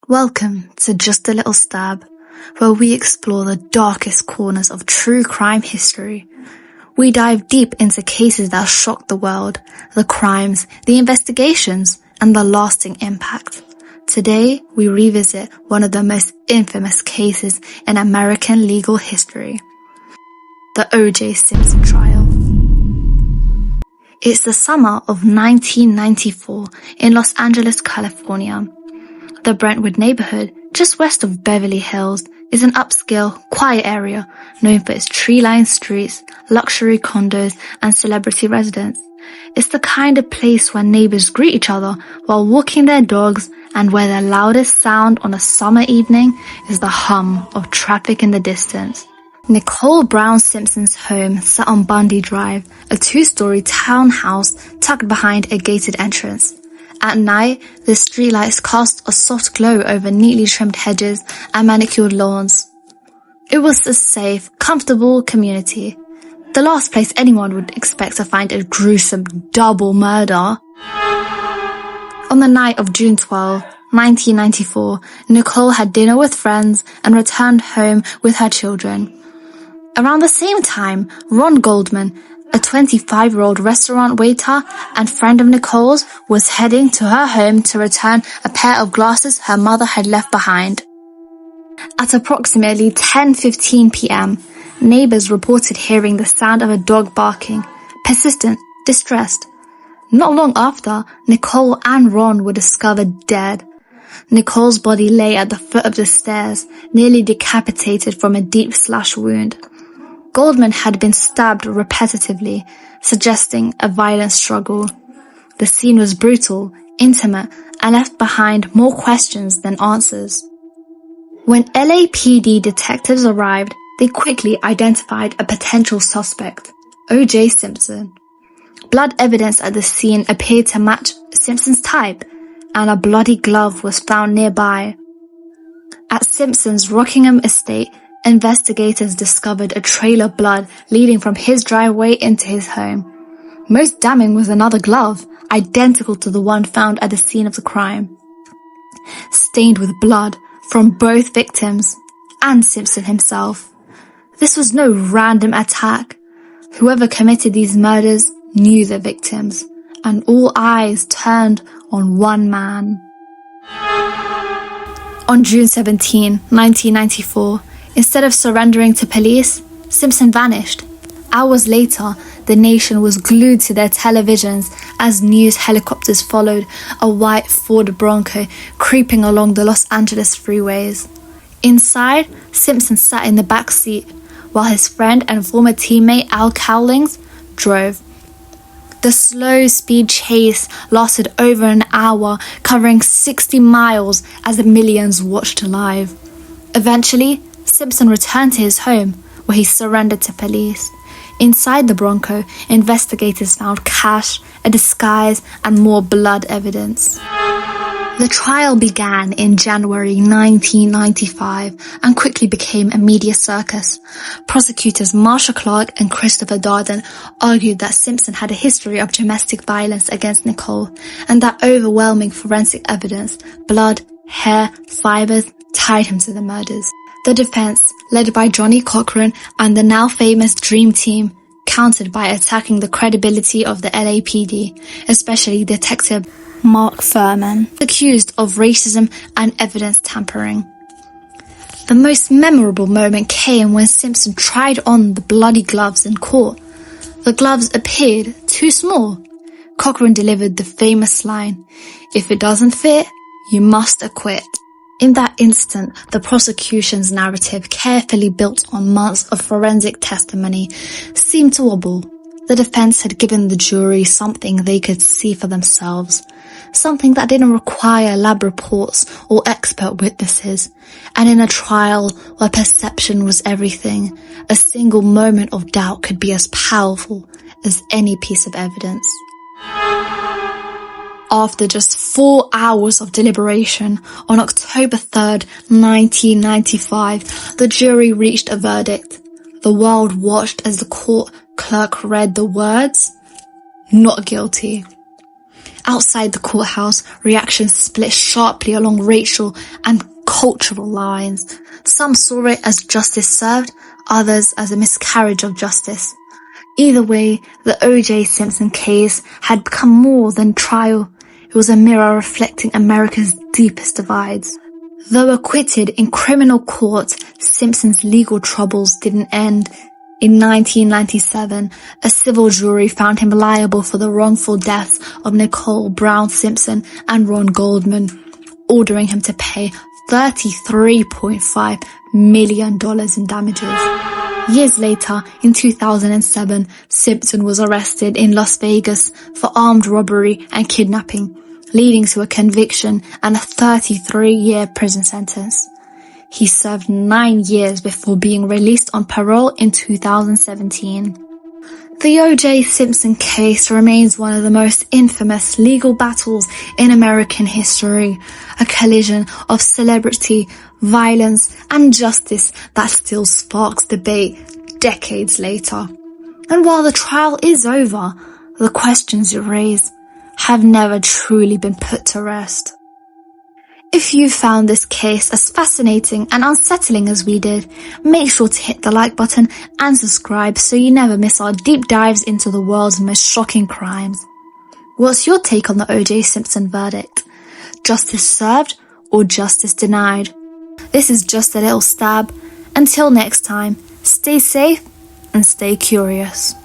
Welcome to Just a Little Stab, where we explore the darkest corners of true crime history. We dive deep into cases that shocked the world, the crimes, the investigations, and the lasting impact. Today, we revisit one of the most infamous cases in American legal history, the O.J. Simpson trial. It's the summer of 1994 in Los Angeles, California. The Brentwood neighborhood, just west of Beverly Hills, is an upscale, quiet area known for its tree-lined streets, luxury condos, and celebrity residents. It's the kind of place where neighbors greet each other while walking their dogs, and where the loudest sound on a summer evening is the hum of traffic in the distance. Nicole Brown Simpson's home sat on Bundy Drive, a two-story townhouse tucked behind a gated entrance. At night, the streetlights cast a soft glow over neatly trimmed hedges and manicured lawns. It was a safe, comfortable community. The last place anyone would expect to find a gruesome double murder. On the night of June 12, 1994, Nicole had dinner with friends and returned home with her children. Around the same time, Ron Goldman, a 25-year-old restaurant waiter and friend of Nicole's, was heading to her home to return a pair of glasses her mother had left behind. At approximately 10:15 p.m., neighbors reported hearing the sound of a dog barking, persistent, distressed. Not long after, Nicole and Ron were discovered dead. Nicole's body lay at the foot of the stairs, nearly decapitated from a deep slash wound. Goldman had been stabbed repetitively, suggesting a violent struggle. The scene was brutal, intimate, and left behind more questions than answers. When LAPD detectives arrived, they quickly identified a potential suspect, O.J. Simpson. Blood evidence at the scene appeared to match Simpson's type, and a bloody glove was found nearby. At Simpson's Rockingham estate, investigators discovered a trail of blood leading from his driveway into his home. Most damning was another glove, identical to the one found at the scene of the crime, stained with blood from both victims and Simpson himself. This was no random attack. Whoever committed these murders knew the victims, and all eyes turned on one man. On June 17, 1994, instead of surrendering to police, Simpson vanished. Hours later, the nation was glued to their televisions as news helicopters followed a white Ford Bronco creeping along the Los Angeles freeways. Inside, Simpson sat in the back seat, while his friend and former teammate Al Cowlings drove. The slow-speed chase lasted over an hour, covering 60 miles as millions watched live. Eventually, Simpson returned to his home, where he surrendered to police. Inside the Bronco, investigators found cash, a disguise, and more blood evidence. The trial began in January 1995 and quickly became a media circus. Prosecutors Marsha Clark and Christopher Darden argued that Simpson had a history of domestic violence against Nicole, and that overwhelming forensic evidence, blood, hair, fibers, tied him to the murders. The defense, led by Johnny Cochran and the now famous Dream Team, countered by attacking the credibility of the LAPD, especially Detective Mark Furman, accused of racism and evidence tampering. The most memorable moment came when Simpson tried on the bloody gloves in court. The gloves appeared too small. Cochran delivered the famous line, "If it doesn't fit, you must acquit." In that instant, the prosecution's narrative, carefully built on months of forensic testimony, seemed to wobble. The defense had given the jury something they could see for themselves, something that didn't require lab reports or expert witnesses. And in a trial where perception was everything, a single moment of doubt could be as powerful as any piece of evidence. After just 4 hours of deliberation, on October 3rd, 1995, the jury reached a verdict. The world watched as the court clerk read the words, "Not guilty." Outside the courthouse, reactions split sharply along racial and cultural lines. Some saw it as justice served, others as a miscarriage of justice. Either way, the O.J. Simpson case had become more than trial. It was a mirror reflecting America's deepest divides. Though acquitted in criminal court, Simpson's legal troubles didn't end. In 1997, a civil jury found him liable for the wrongful deaths of Nicole Brown Simpson and Ron Goldman, ordering him to pay $33.5 million in damages. Years later, in 2007, Simpson was arrested in Las Vegas for armed robbery and kidnapping, leading to a conviction and a 33-year prison sentence. He served 9 years before being released on parole in 2017. The O.J. Simpson case remains one of the most infamous legal battles in American history, a collision of celebrity, violence, and justice that still sparks debate decades later. And while the trial is over, the questions it raised have never truly been put to rest. If you found this case as fascinating and unsettling as we did, make sure to hit the like button and subscribe so you never miss our deep dives into the world's most shocking crimes. What's your take on the O.J. Simpson verdict? Justice served or justice denied? This is just a little stab. Until next time, stay safe and stay curious.